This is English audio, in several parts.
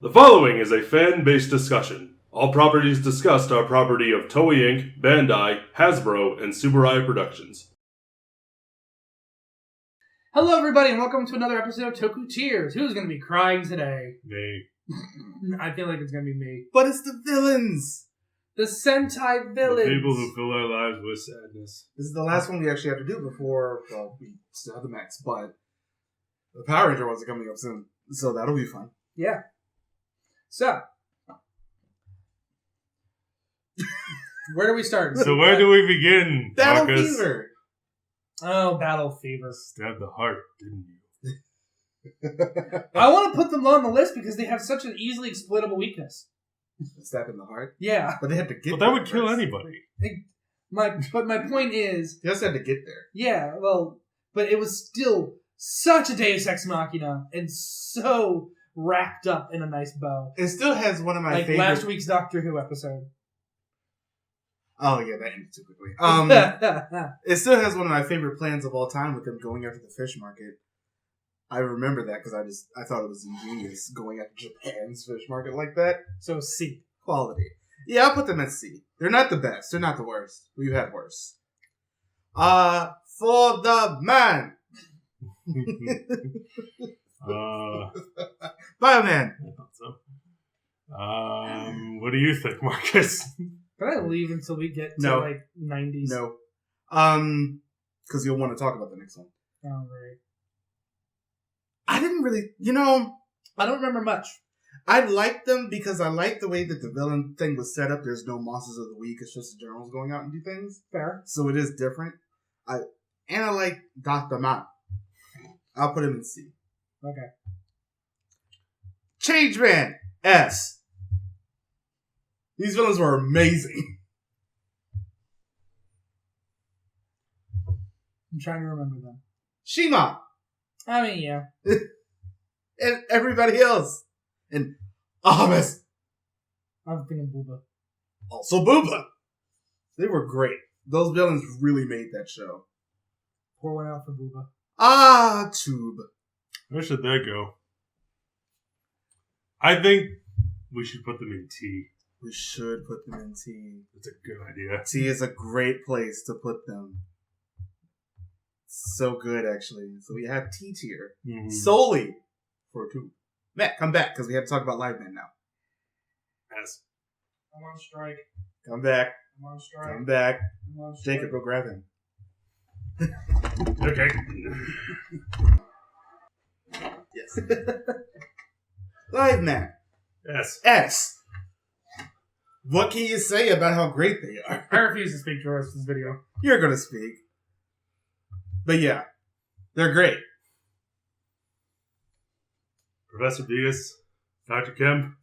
The following is a fan-based discussion. All properties discussed are property of Toei Inc., Bandai, Hasbro, and Subaru Productions. Hello everybody and welcome to another episode of Tokutier. Who's going to be crying today? Me. I feel like it's going to be me. But it's the villains! The Sentai villains! The people who fill our lives with sadness. This is the last one we actually have to do before, well, we still have the Max, but the Power Ranger ones are coming up soon, so that'll be fun. Yeah. So, where do we start? So where do we begin, Battle Marcus? Fever! Oh, Battle Fever. Stabbed the heart, didn't you? I want to put them on the list because they have such an easily exploitable weakness. Stab in the heart? Yeah. But they had to get But there that would kill first. anybody. But my point is... They just had to get there. Yeah, well, but it was still such a Deus Ex Machina and so wrapped up in a nice bow. It still has one of my like favorite... last week's Doctor Who episode. Oh, yeah, that ended too quickly. It still has one of my favorite plans of all time with them going after the fish market. I remember that because I thought it was ingenious going after Japan's fish market like that. So C. Quality. Yeah, I'll put them at C. They're not the best. They're not the worst. We've had worse. For the man! Bioman! I thought so. What do you think, Marcus? Can I leave until we get to No. like 90s? No. Because you'll want to talk about the next one. Oh, right. I didn't really, I don't remember much. I liked them because I liked the way that the villain thing was set up. There's no monsters of the week. It's just the generals going out and do things. Fair. So it is different. I like Dr. Man. I'll put him in C. Okay. Changeman, S. These villains were amazing. I'm trying to remember them. Shima. I mean, yeah. And everybody else. And Ahmes. I'm thinking Booba. Also Booba. They were great. Those villains really made that show. Pour one out for Booba. Ah, Tube. Where should that go? I think we should put them in T. We should put them in T. That's a good idea. T is a great place to put them. So good, actually. So we have T tier. Mm-hmm. Solely for Tube. Matt, come back, because we have to talk about Live Man now. S. I'm on strike. Come back. I'm on strike. Come back. I'm on strike. Jacob, go grab him. Okay. Yes. Live Man. S. S. What can you say about how great they are? I refuse to speak to the rest of this video. You're going to speak. But yeah, they're great. Professor Diaz. Dr. Kemp.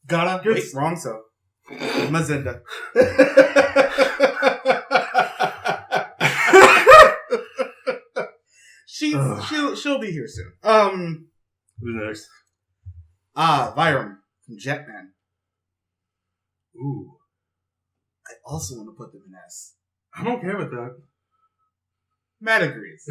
Gotta. Good. Wait, wrong so. Mazinda. She'll be here soon. Who's next? Vyram from Jetman. Ooh. I also want to put them in S. I'm okay with that. Matt agrees.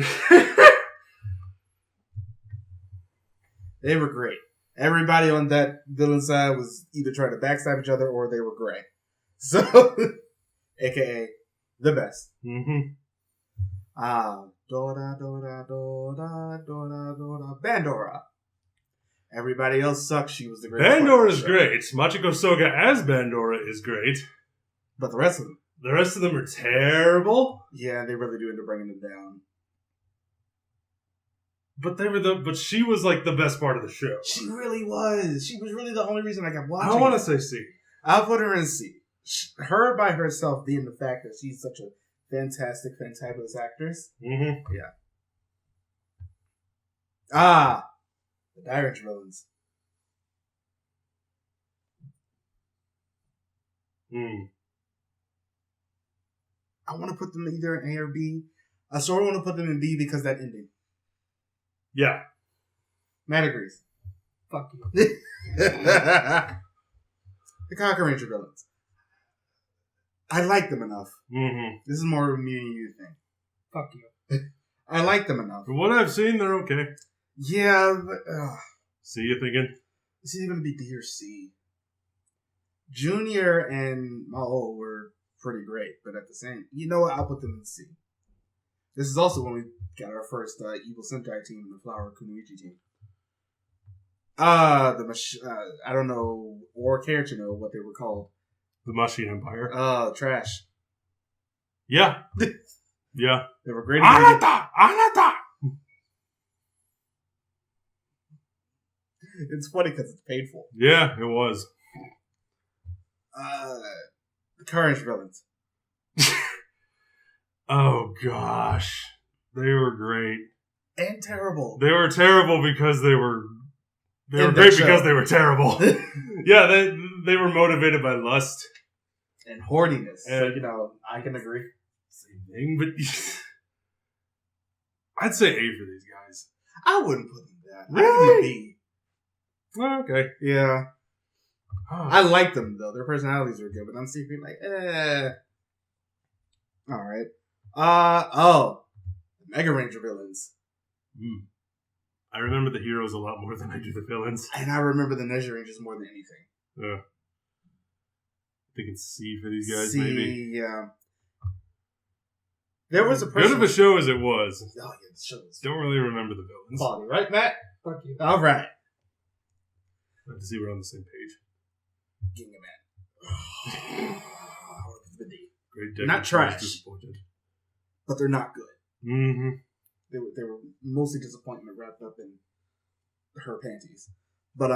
They were great. Everybody on that villain side was either trying to backstab each other or they were gray. So, aka the best. Mm-hmm. Dora, Dora, Dora, Dora, Dora, Bandora. Everybody else sucks. She was the greatest. Bandora is great. Machiko Soga as Bandora is great. But the rest of them. The rest of them are terrible. Yeah, they really do end up bringing them down. But she was like the best part of the show. She really was. She was really the only reason I kept watching. I want to say C. I'll put her in C. Her by herself being the fact that she's such a fantastic, fantabulous actress. Mm-hmm. Yeah. The Direct villains. I want to put them either in A or B. I sort of want to put them in B because that ending. Yeah. Matt agrees. Fuck you. The Cocker Ranger villains. I like them enough. Mm-hmm. This is more of a me and you thing. Fuck you. I like them enough. From what I've seen, they're okay. Yeah, but... See you thinking? It's either going to be D or C. Junior and Mao were pretty great, but at the same, you know what? I'll put them in C. This is also when we got our first Evil Sentai team, the Flower Kunoichi team. I don't know or care to know what they were called. The Machine Empire. Trash. Yeah. Yeah. They were great. Anata! It's funny because it's painful. Yeah, it was. The Courage villains. Oh gosh, they were great And terrible. They were terrible because they were In great the show. because they were terrible. Yeah, they were motivated by lust And horniness. And- I can agree. same thing, but I'd say A for these guys. I wouldn't put them that. Really? I'd be Oh, okay. B. Yeah. I like them, though. Their personalities are good, but I'm secretly like, Alright. Mega Ranger villains. I remember the heroes a lot more than I do the villains. And I remember the Ninja Rangers more than anything. I think it's C for these guys, See, maybe. yeah. There was a Good person. of a show as it was. Oh, yeah, the show was Don't really remember the villains. quality, right, Matt? Fuck you. All right. Glad to see we're on the same page. Ginga Man. Great They're not Deku trash. was disappointed. But they're not good. Mm-hmm. They were mostly disappointment wrapped up in her panties. But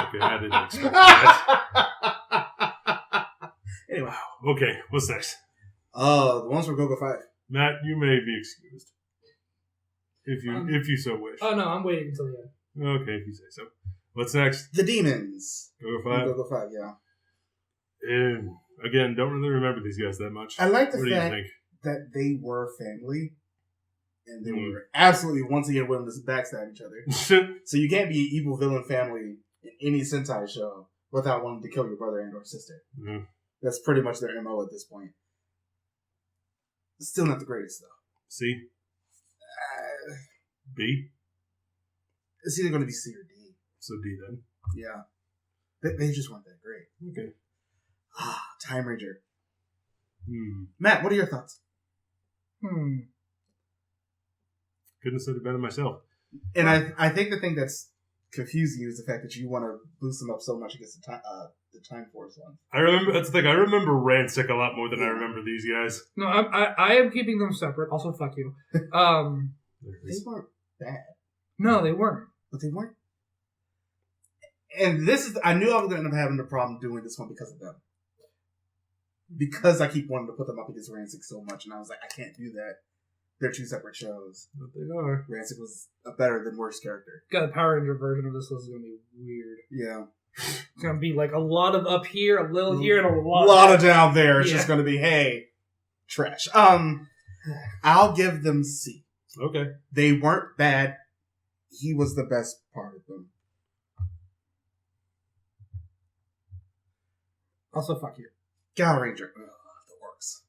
Okay, I didn't expect that. Anyway, Okay, what's next? the ones from Gogo 5. Matt, you may be excused. If you so wish. Oh no, I'm waiting until the end. Okay, if you say so. What's next? The Demons. Go From 5? Gogo 5, yeah. Again, don't really remember these guys that much. I like the What do you fact think? that they were family. And they were absolutely, once again, willing to backstab each other. So you can't be an evil villain family in any Sentai show without wanting to kill your brother and or sister. Mhm. That's pretty much their MO at this point. Still not the greatest, though. C? B? It's either going to be C or D. So D then. Yeah. They just weren't that great. Okay. Time Ranger. Hmm. Matt, what are your thoughts? Hmm. Couldn't have said it better myself. And I think the thing that's confusing you is the fact that you want to boost them up so much against the Time Force one. That's the thing. I remember Rancic a lot more than I remember these guys. No, I am keeping them separate. Also, fuck you. They weren't bad, No, they weren't. but they weren't. And this is, I knew I was going to end up having a problem doing this one because of them. Because I keep wanting to put them up against Rancic so much, and I was like, I can't do that. They're two separate shows. But they are. Rancic was a better than worse character. Got the Power Ranger version of this list is gonna be weird. Yeah. It's gonna be like a lot of up here, a little here, and a A lot. lot of down there. It's Yeah. just going to be, hey, trash. I'll give them C. Okay. They weren't bad. He was the best part of them. Also, fuck you. Gal Ranger. Ugh, the works.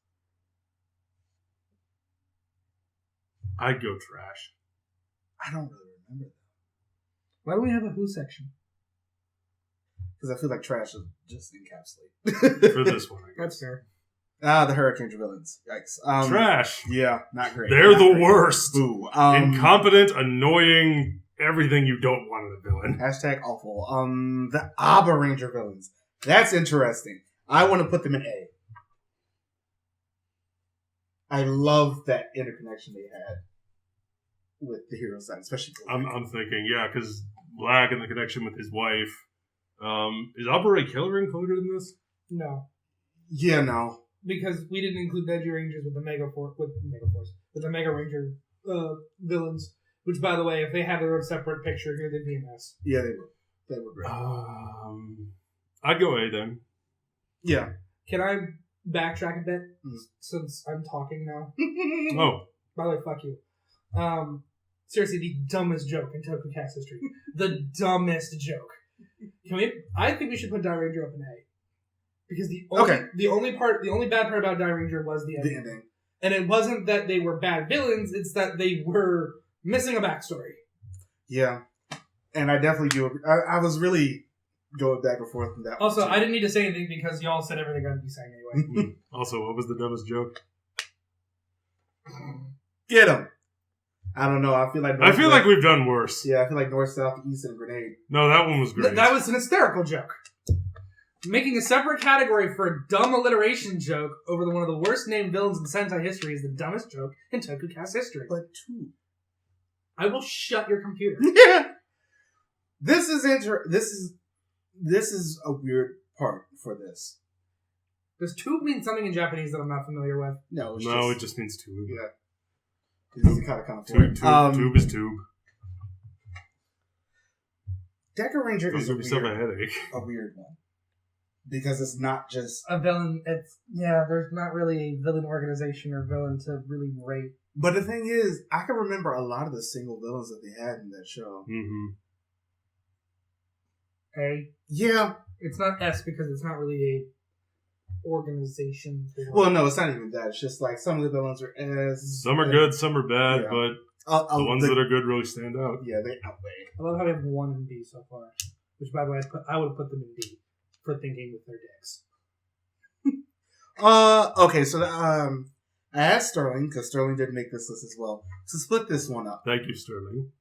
I'd go trash. I don't really remember that. Why do we have a Who section? Because I feel like trash is just encapsulate. For this one, I That's guess. fair. The Hurricane villains. Yikes. Trash. Yeah, not great. They're Not the great. worst. Boo. Incompetent, annoying, everything you don't want in a villain. Hashtag awful. The Abba Ranger villains. That's interesting. I want to put them in A. I love that interconnection they had with the hero side, especially Black. I'm thinking, yeah, because Black and the connection with his wife. Is Opera Killer included in this? No, Yeah, no. because we didn't include Veggie Rangers with the Mega Force, with the Mega Ranger villains. Which, by the way, if they had their own separate picture here, they'd be a mess. Yeah, they were. They were great. I'd go A then. Yeah. Can I backtrack a bit Mm. since I'm talking now? Oh, By the way, fuck you. Seriously, the dumbest joke in ToQger history. The dumbest joke. I think we should put Die Ranger up in A. Because the only bad part about Die Ranger was the ending. The ending. And it wasn't that they were bad villains, it's that they were missing a backstory. Yeah. And I definitely do agree. I was really going back and forth with that. Also, one, I didn't need to say anything because y'all said everything I'd be saying anyway. Also, what was the dumbest joke? Get him. I don't know. I feel like we've done worse. Yeah, I feel like north, south, east, and grenade. No, that one was great. That was an hysterical joke. Making a separate category for a dumb alliteration joke over one of the worst named villains in Sentai history is the dumbest joke in ToQcast history. But two. I will shut your computer. Yeah. This is a weird part for this. Does tube mean something in Japanese that I'm not familiar with? No, it just means tube. Yeah. This is kind of Tube is tube. Decker Ranger is Give yourself a headache. a weird one. Because it's not just a villain. There's not really a villain organization or villain to really rate. But the thing is, I can remember a lot of the single villains that they had in that show. Mm-hmm. A. Yeah. It's not S because it's not really a organization. Well, no, it's not even that. It's just like some of the villains are S. Some are good, some are bad, Yeah. but the ones that are good really stand out. Yeah, they outweigh. I love how we have 1 and B so far. Which, by the way, I would have put them in D for thinking with their dicks. Okay, so I asked Sterling, because Sterling did make this list as well, to split this one up. Thank you, Sterling.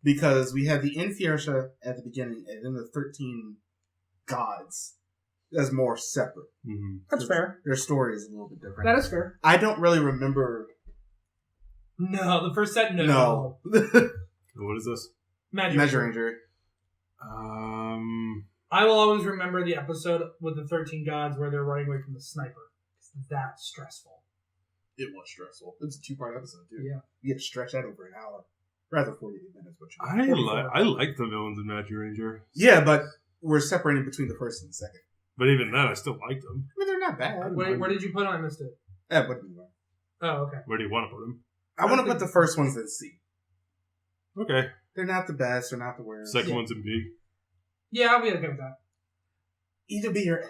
Because we had the Infiertia at the beginning, and then the 13 gods as more separate. Mm-hmm. That's fair. Their story is a little bit different. That is fair. I don't really remember. No, the first set, No. What is this? Magic Ranger. I will always remember the episode with the 13 gods where they're running away from the sniper. That's stressful. It was stressful. It was a 2-part episode, too. Yeah. You had to stretch that over an hour. Rather, 48 minutes. But I like the villains in Magic Ranger. Yeah, but we're separating between the first and the second. But even then, I still like them. I mean, they're not bad. Where did you put them? I missed it. Oh, okay. Where do you want to put them? I want to put the first ones in C. Okay. They're not the best. They're not the worst. Second one's in B. Yeah, I'll be okay with that. Either B or A.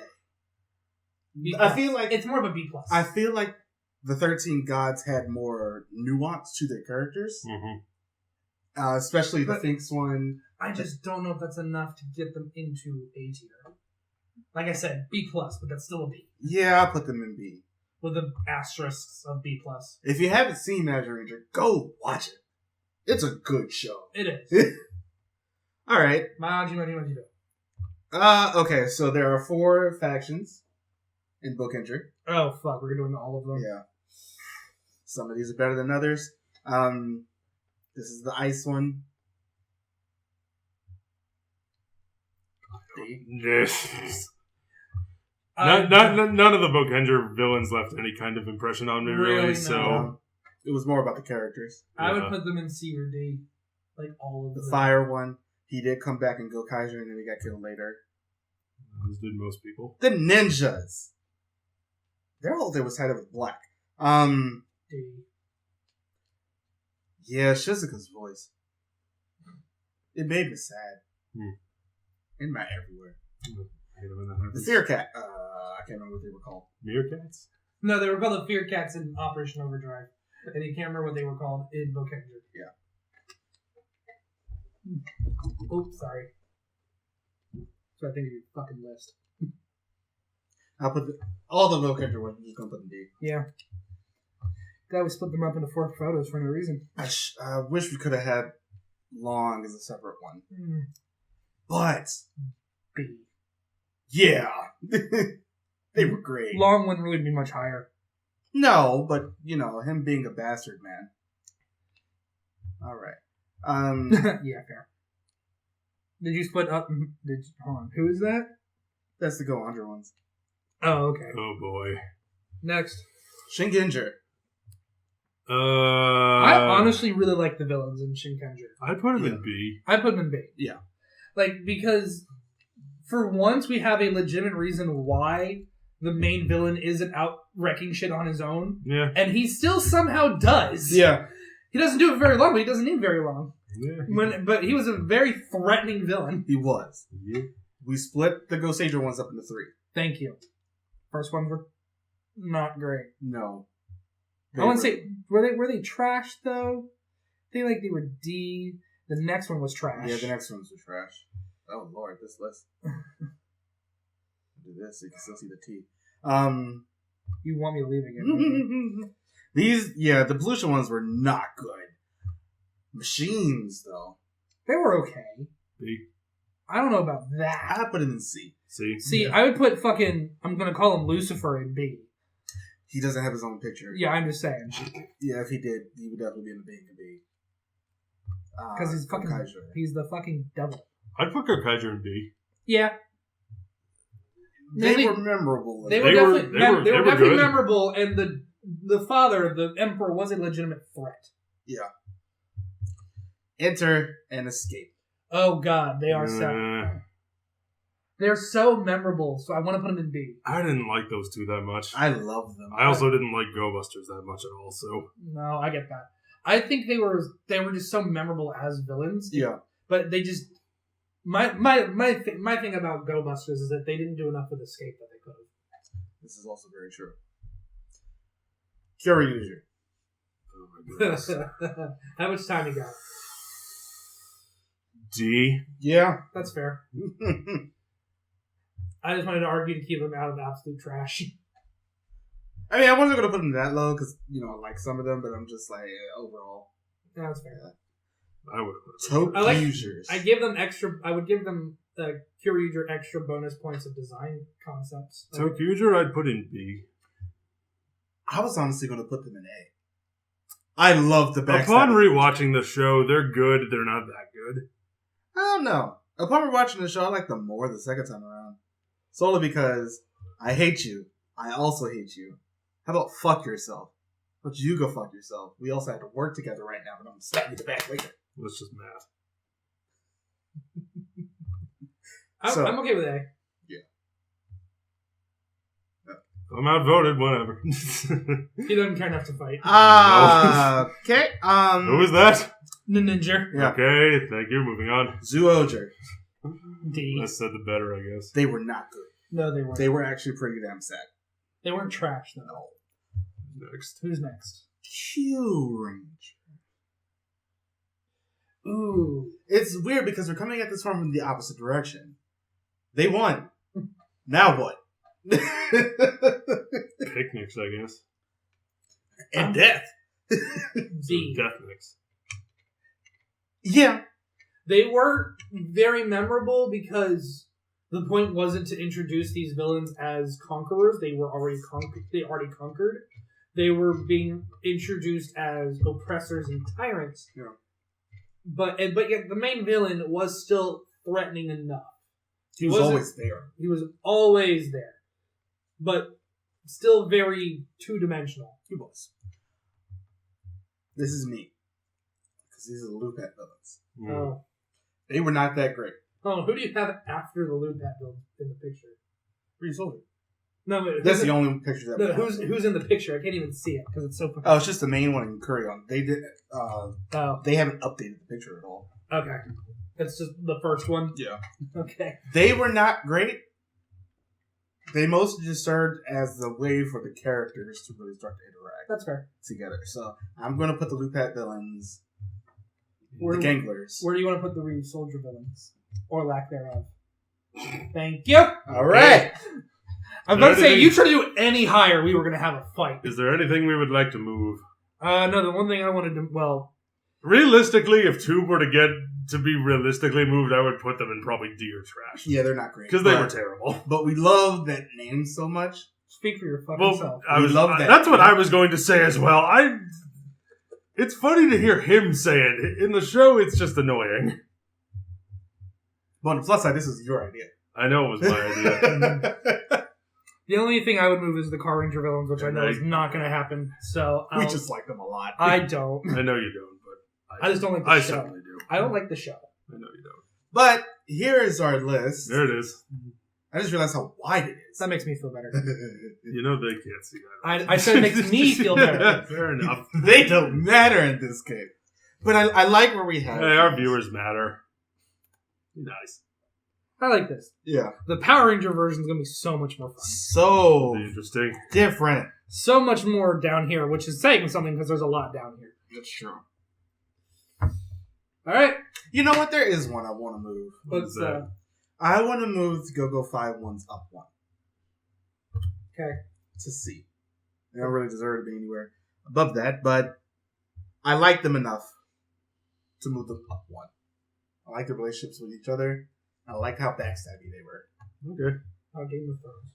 B+. I feel like it's more of a B+. I feel like the 13 gods had more nuance to their characters. Mm-hmm. Especially the Finks one. I just don't know if that's enough to get them into A tier. Like I said, B+, but that's still a B. Yeah, I'll put them in B. With the asterisks of B+. If you haven't seen Magic Ranger, go watch it. It's a good show. It is. Alright. Maji. Okay, so there are 4 factions in Book Entry. Oh, fuck, we're doing all of them? Yeah. Some of these are better than others. This is the ice one. Yes. None of the Bookender villains left any kind of impression on me, really. So it was more about the characters. I would put them in C or D, like all of them. The fire one, he did come back in Goseiger, and then he got killed later. As did most people. The ninjas. Their whole thing was tied up with black. D. Yeah, Shizuka's voice. It made me sad. In my everywhere. The Fear Cat. I can't remember what they were called. Meerkats? No, they were called the Fear Cats in Operation Overdrive. And you can't remember what they were called in Bookender. Yeah. Oops, sorry. So I think of your fucking list. I'll put all the Bookender ones. I'm just gonna put them D. Yeah. Glad we split them up into 4 photos for no reason. I wish we could have had Long as a separate one. But B. Yeah. They were great. Long wouldn't really be much higher. No, but him being a bastard, man. Alright. Yeah, fair. Did you split up? Hold on. Who is that? That's the Go Under ones. Oh, okay. Oh boy. Next. Shingenger. I honestly really like the villains in Shinkenger. I put him in B. I put him in B. Yeah. Because for once we have a legitimate reason why the main villain isn't out wrecking shit on his own. Yeah. And he still somehow does. Yeah. He doesn't do it very long, but he doesn't need very long. Yeah. But he was a very threatening villain. He was. Yeah. We split the Goseiger ones up into 3. Thank you. First ones were not great. No. I want to say, were they trash though? They were D. The next one was trash. Yeah, the next ones were trash. Oh lord, this list. Do this so you can still see the T. You want me to leave again? The pollution ones were not good. Machines, though. They were okay. B. I don't know about that. I put them in C. See, I would put fucking... I'm going to call him Lucifer in B. He doesn't have his own picture. Yeah, I'm just saying. Yeah, if he did, he would definitely be in the B. Because he's fucking... Goseiger. He's the fucking devil. I'd put Tokutier in B. Yeah. They were memorable. They were definitely good. memorable, and the father, the emperor, was a legitimate threat. Yeah. Enter and escape. Oh god, they are so... They're so memorable, so I want to put them in B. I didn't like those two that much. I love them. I also didn't like Go Busters that much at all, so... No, I get that. I think they were just so memorable as villains. Yeah. But they just... My thing about Go Busters is that they didn't do enough with Escape that they could have. This is also very true. Kyoryuger. Oh my goodness. How much time you got? D. Yeah. That's fair. I just wanted to argue to keep them out of absolute trash. I mean, I wasn't going to put them that low because, I like some of them, but I'm just like, overall. Yeah, that's fair. I would ToQgers. I give them extra... I would give them Kyoryuger extra bonus points of design concepts. ToQger I'd put in B. I was honestly going to put them in A. I love the backstab. Upon rewatching the show, they're good. They're not that good. I don't know. Upon rewatching the show, I like them more the second time around. Solely because I hate you. I also hate you. How about fuck yourself? How about you go fuck yourself? We also have to work together right now, but I'm going to stab you in the back later. That's just math. I'm okay with A. Yeah. I'm outvoted, whatever. He doesn't care enough to fight. Okay. Who was that? Ninninger. Yeah. Okay, thank you. Moving on. ToQger. D. Less said the better, I guess. They were not good. No, they weren't. They were actually pretty damn sad. They weren't trash, though. Next. Who's next? Kyoryuger. Ooh. It's weird because we're coming at this from the opposite direction. They won. Now what? Picnics, I guess. And death. D. Death mix. Yeah. They were very memorable because the point wasn't to introduce these villains as conquerors. They were already conquered. They were being introduced as oppressors and tyrants. Yeah. But yet the main villain was still threatening enough. He was always there. He was always there. But still very two-dimensional. He was. This is me. Because these are the Lupat villains. Oh. They were not that great. Oh, who do you have after the Lupat build in the picture? Pretty soldier. No, but That's the only picture that. No, who's in the picture? I can't even see it because it's so fucking... Oh, it's just the main one in Kyoryuger. They did. They haven't updated the picture at all. Okay. That's just the first one? Yeah. Okay. They were not great. They mostly just served as the way for the characters to really start to interact. That's fair. Together. So I'm going to put the Lupat villains, Where, the Ganglers. Where do you want to put the Reeve Soldier villains? Or lack thereof? Thank you. All right. I was about to say, you try to do any higher, we were going to have a fight. Is there anything we would like to move? No, the one thing I wanted to, Realistically, if two were to get to be realistically moved, I would put them in probably D or trash. Yeah, they're not great. Because they were terrible. But we love that name so much. speak for your fucking self. Love that. That's what I was going to say as well. It's funny to hear him say it. In the show, it's just annoying. But on the plus side, this is your idea. I know it was my idea. The only thing I would move is the Car Ranger villains, which I know is not going to happen. So we just like them a lot. I don't. I know you don't, but I just don't like the I show. certainly do. I don't like the show. I know you don't. But here is our list. There it is. I just realized how wide it is. That makes me feel better. You know they can't see that. I said it makes me feel better. Fair enough. They don't matter in this case. But I like where we have. Hey, our viewers matter. Nice. I like this. Yeah. The Power Ranger version is going to be so much more fun. So Be interesting. different. So much more down here, which is saying something because there's a lot down here. That's true. All right. You know what? There is one I want to move. What's that? I want to move to Go 5-1's up one. Okay. To C. They don't really deserve to be anywhere above that, but I like them enough to move them up one. I like their relationships with each other. I like how backstabby they were. Okay. How Game of Thrones.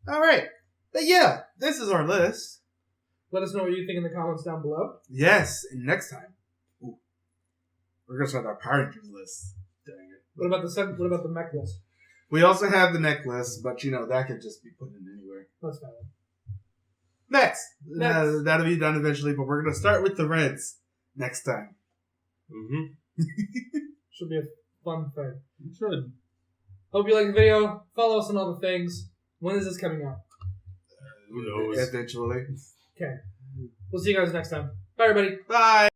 All right. But yeah, this is our list. Let us know what you think in the comments down below. Yes, and next time, we're going to start our Power Rangers list. Dang it. What about the mech list? We also have the necklace, but that could just be put in anywhere. That's valid. Next. That'll be done eventually, but we're going to start with the Reds next time. Mm-hmm. Should be a fun thing. You should. Hope you like the video. Follow us on all the things. When is this coming out? Who knows? Eventually. Okay. We'll see you guys next time. Bye, everybody. Bye.